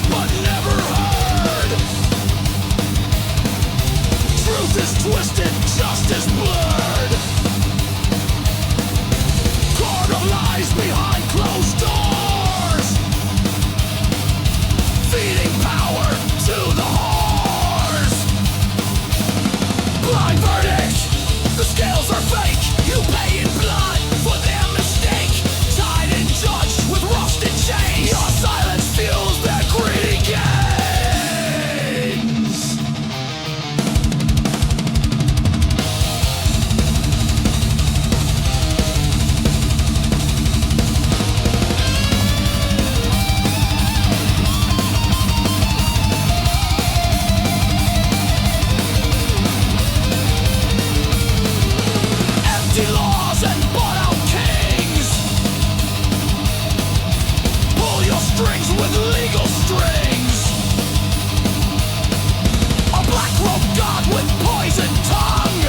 but never heard. Truth is twisted, justice blurred. Carnal lies behind closed doors, feeding power to the whores. Blind verdict, the scales are fake. You pay in blood for their mistake. Tied and judged with rusted chains. Your silence fuels their greedy gains. Empty laws and bought out kings. Pull your strings with legal strings. A black robe god with poison tongue.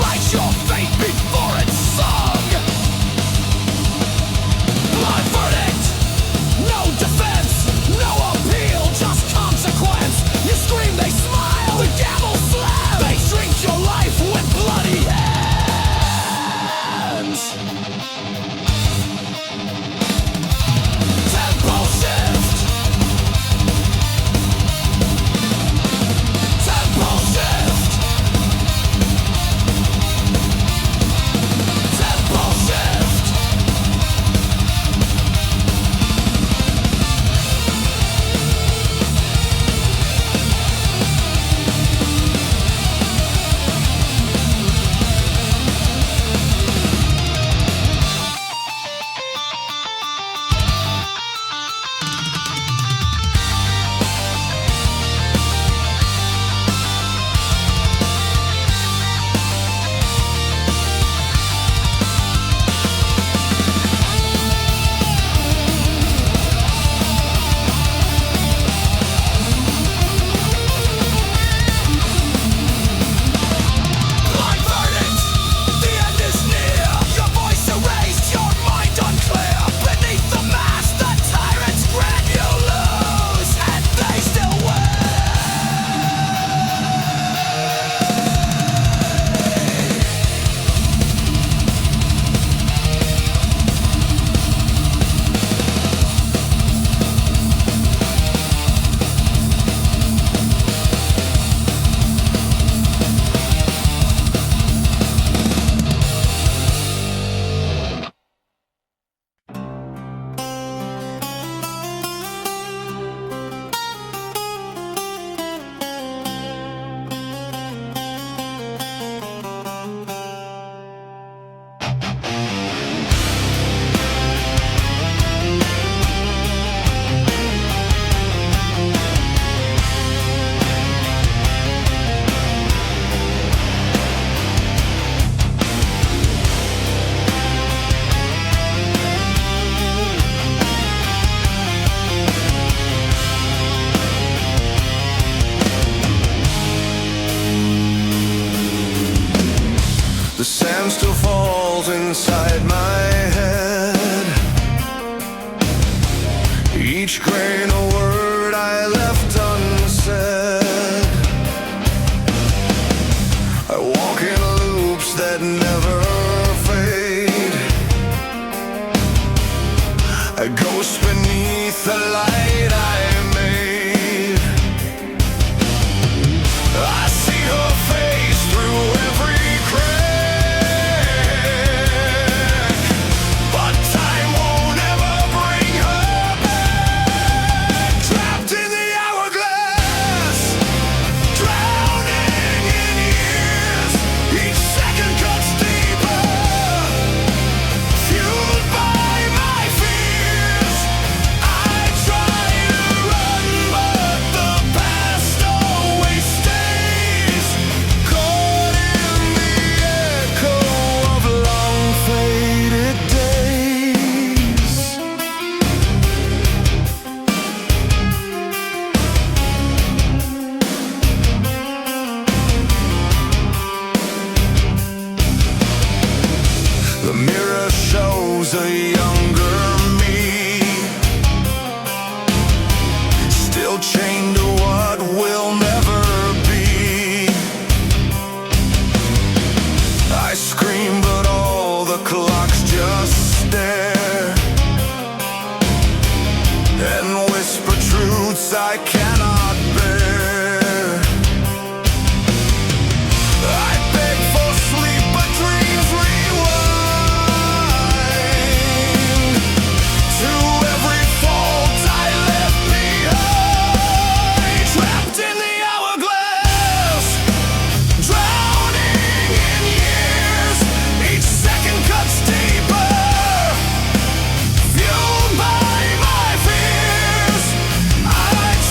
Write your fate before it's sung. Blind verdict, no defense, no appeal, just consequence. You scream, they smile, the gavel slams. They drink your life with bloody hands. Tempo shift. Tempo shift. Tempo shift. Blind verdict, the end is near. Your voice erased, your mind unclear. Beneath the mask, the tyrants grant you lose, and they still win. The sand still falls inside my head. Each grain a word I left unsaid. I walk in loops that never fade. A ghost beneath the light I made. I see her face through every crack, but time won't ever bring her back. Trapped in the hourglass, drowning in years. Each second cuts deeper, fueled by my fears. I try I cannot bear. I beg for sleep, but dreams rewind to every fault I left behind. Trapped in the hourglass, drowning in years. Each second cuts deeper, fueled by my fears. I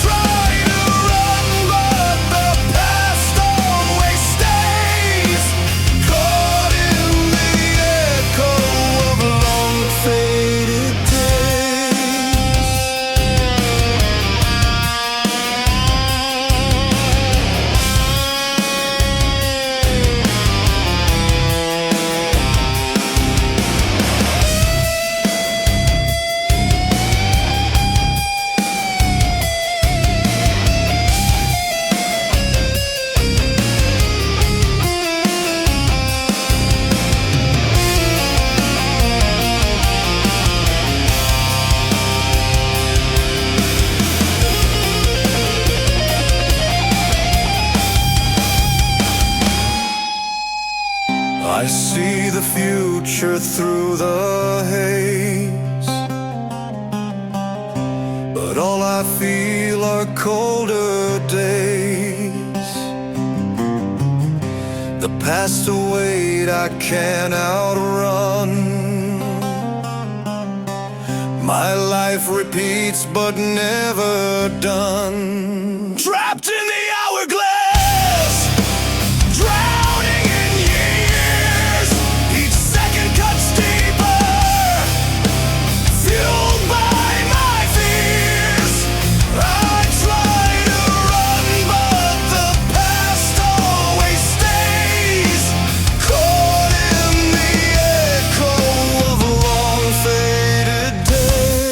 try to run, but the past always stays, caught in the echo of long faded days. I see the future through the haze, but all I feel are colder days. The past await I can't outrun. My life repeats but never done. Trapped in the hourglass, drowning in years. Each second cuts deeper, fueled by my fears. I try to run, but the past always stays, caught in the echo of long faded days.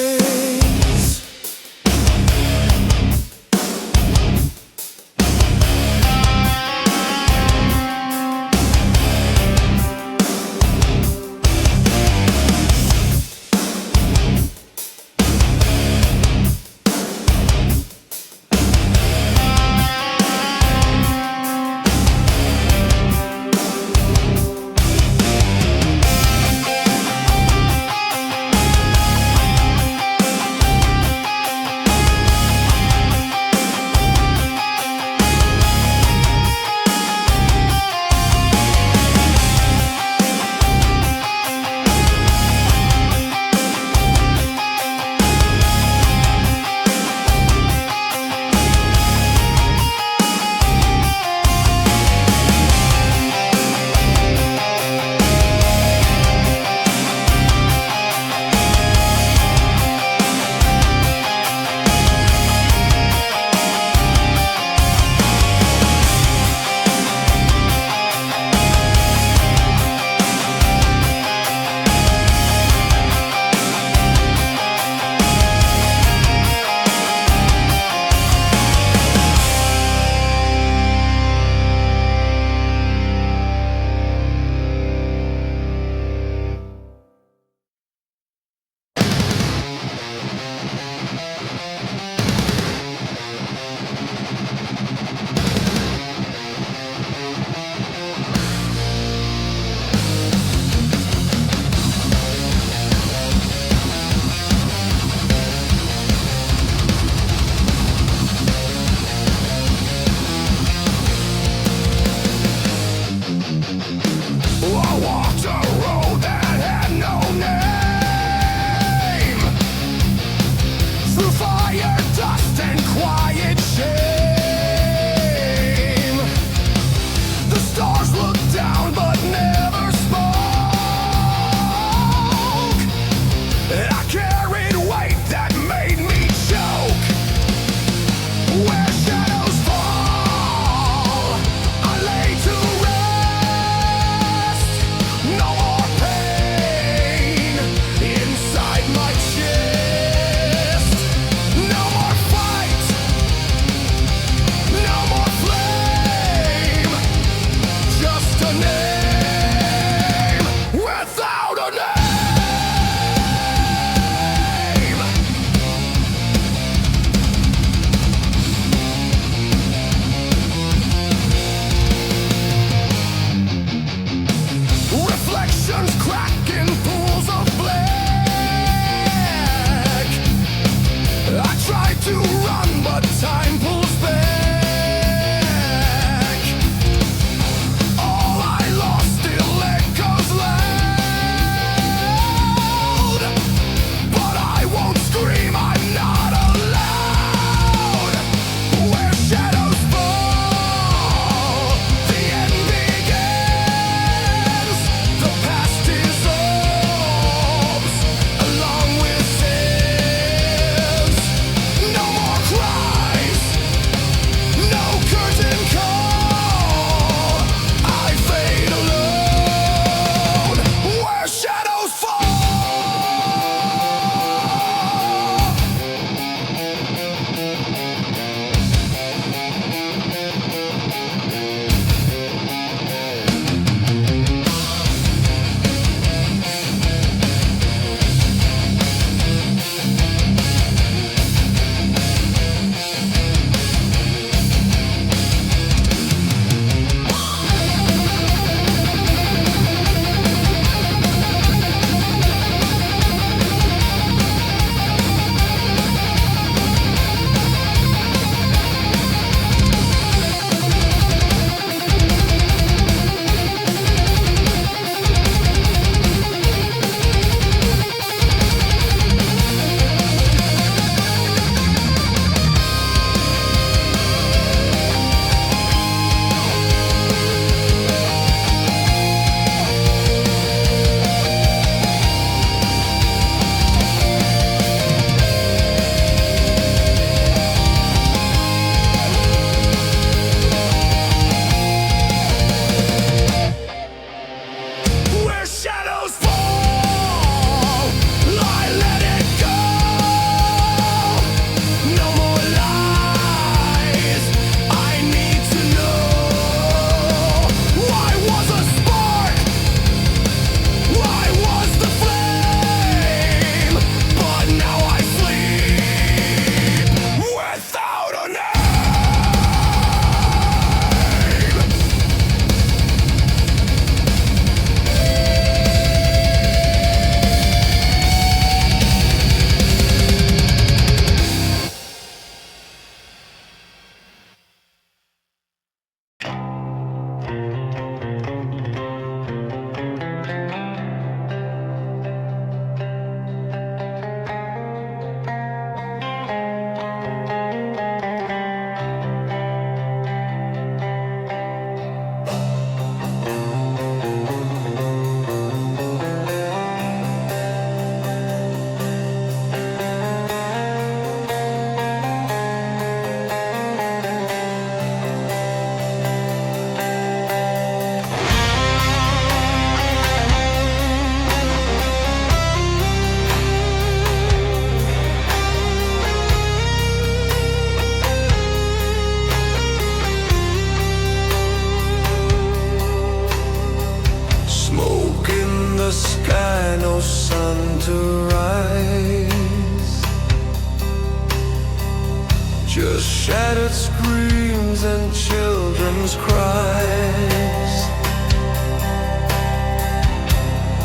Just shattered screams and children's cries,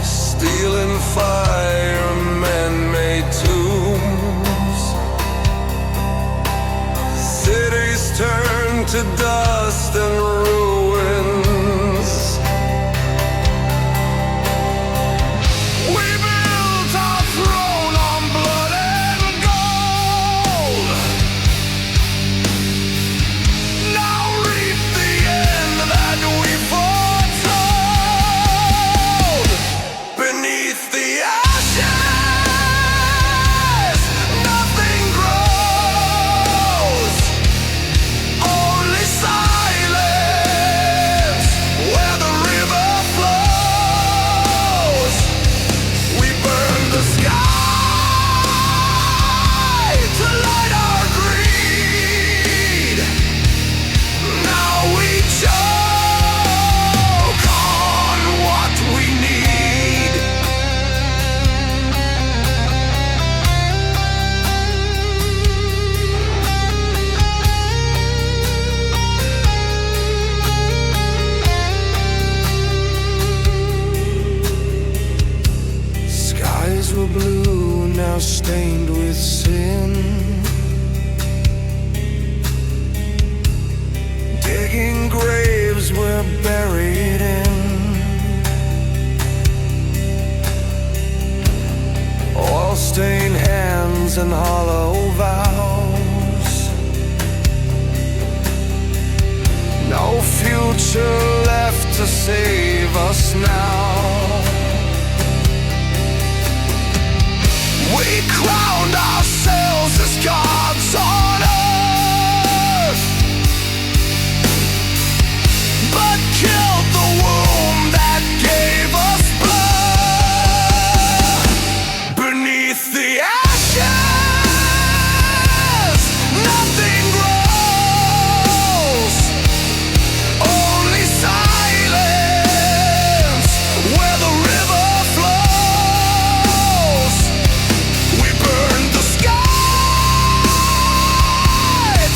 steel and fire, man-made tombs. Cities turn to dust and ruins. We built our throne on blood and gold. Now reap the end that we foretold. Beneath the ashes, nothing grows. Only silence where the river flows. We burn the sky to light our greed. Now we choke on what we need. Skies were blue, now stained with sin. Digging graves we're buried in. Oil-stained hands and hollow vows. No future left to save us now. We crowned ourselves as gods on earth, but killed the womb that gave us birth. Beneath the ashes, nothing grows. Only silence where the river flows. We burn the sky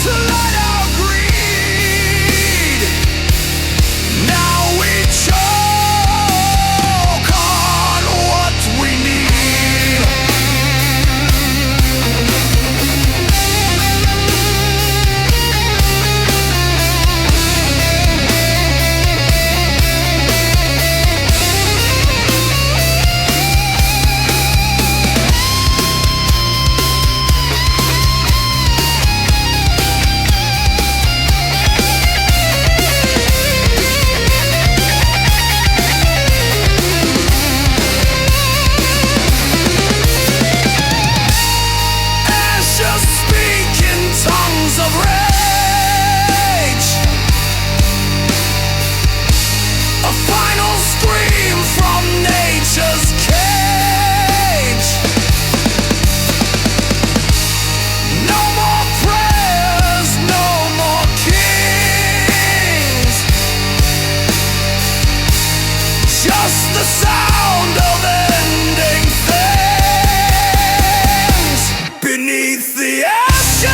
to light our greed. Now we choke on what we need. Ashes speak in tongues of rage. A final scream from nature's cage. No more prayers, no more kings. Just the sound of ending things. Beneath the ashes,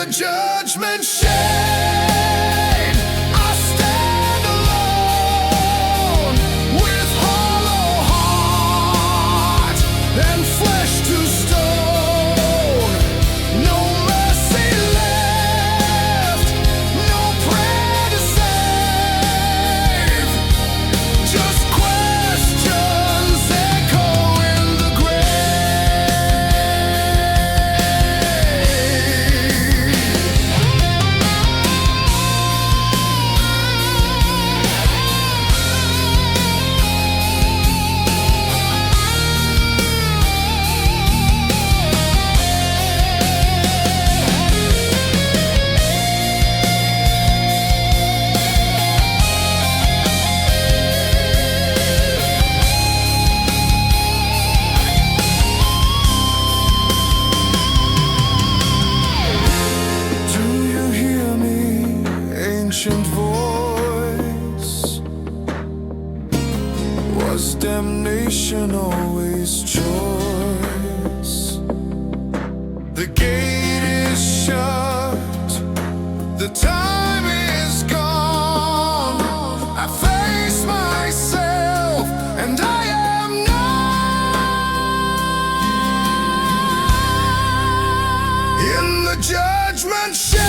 the judgment shade, I stand alone with hollow heart and flesh to stone. No mercy left, no prayer to save, just questions echo in the ancient voice. Was damnation always choice? The gate is shut, the time is gone. I face myself and I am not in the judgment shade.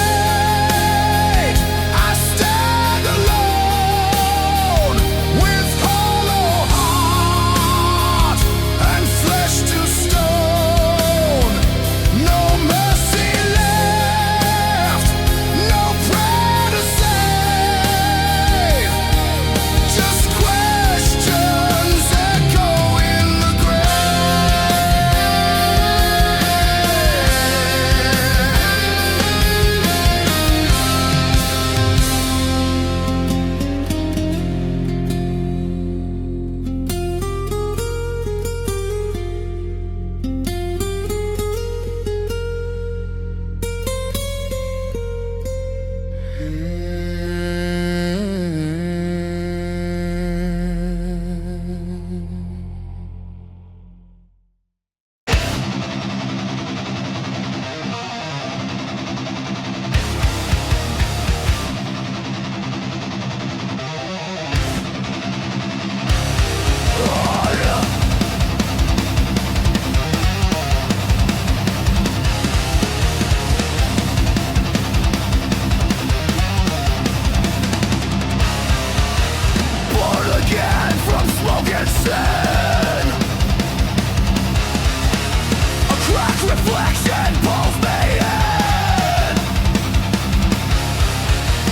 Reflection pulls me in.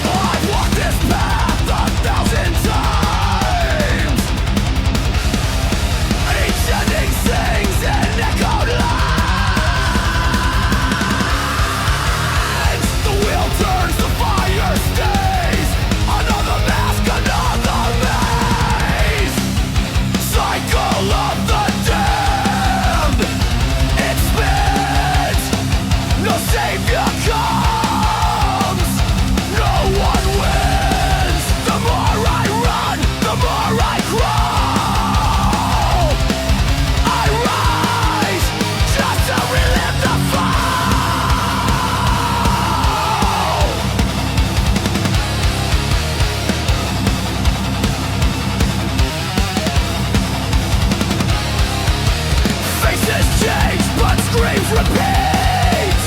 I've walked this path 1,000 times. Each ending sings in echoed lines. The wheel turns, the fire stays. Another mask, another maze. Cycle of the damned. It spins. No savior comes, no one wins. The more I run, the more I crawl. I rise just to relive the fall. Faces change, but screams repeat.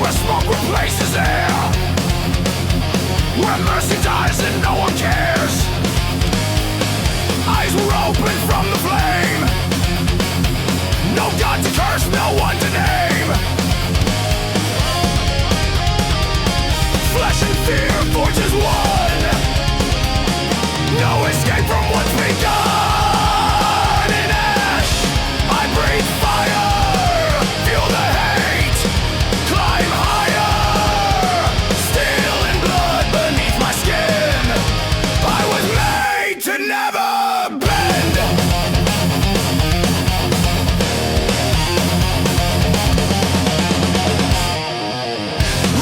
where smoke replaces air, where mercy dies and no one cares. Eyes were open from the flame, no God to curse, no one to name. Flesh and fear forges one, no escape from what's begun. In ash, I breathe fire, feel the hate, climb higher. Steel and blood beneath my skin, I was made to never bend.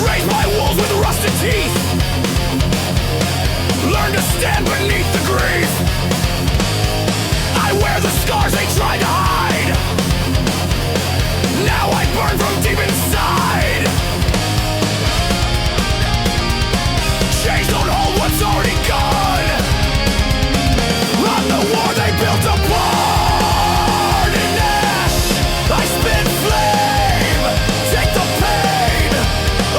Raised by wolves with rusted teeth, learn to stand beneath the grief. I wear the scars they tried to hide, now I burn from deep inside. Chains don't hold what's already gone, I'm the war they built apart. In ash, I spit flame, take the pain,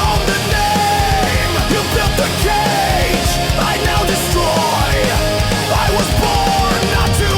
own the name. You built the cage, I now destroy. I was born not to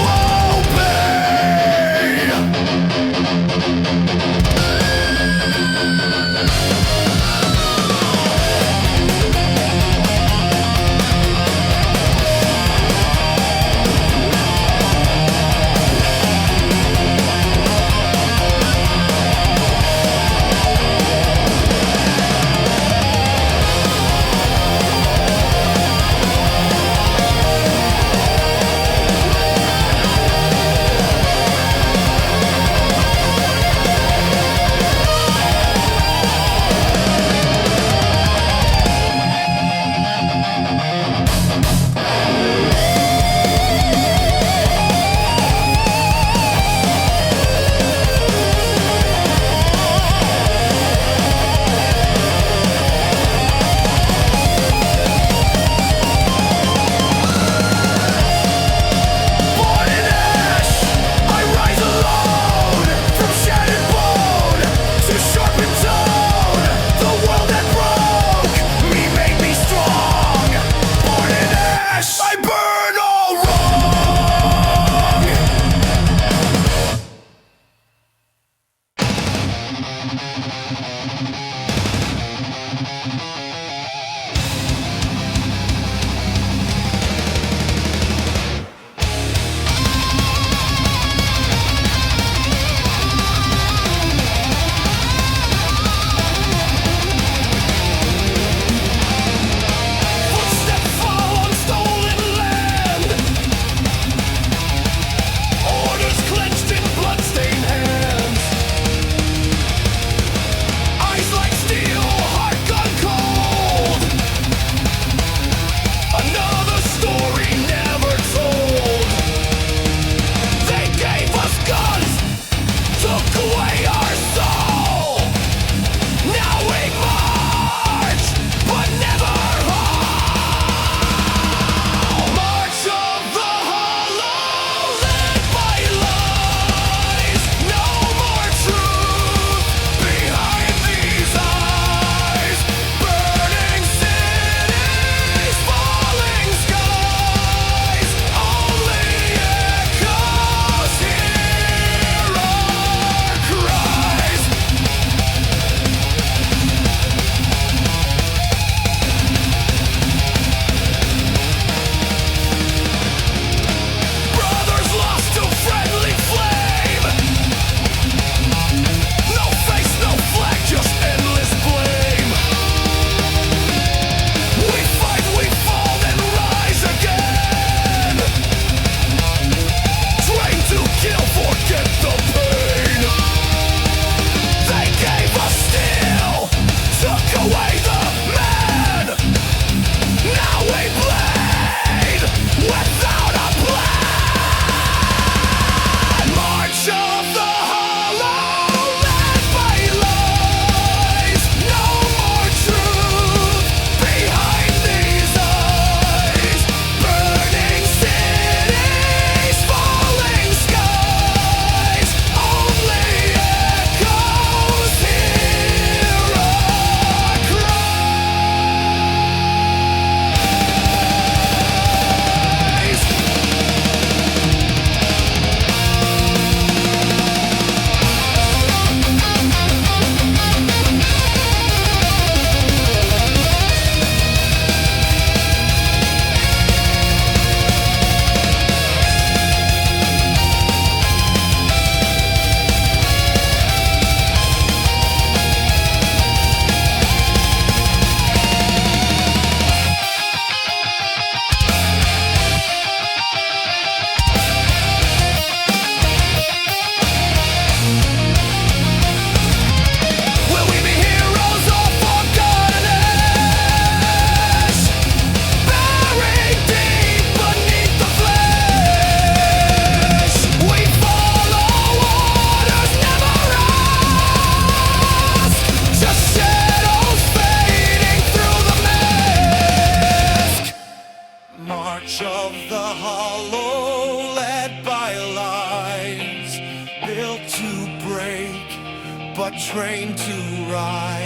Eyes like steel, heart gone cold. train to ride.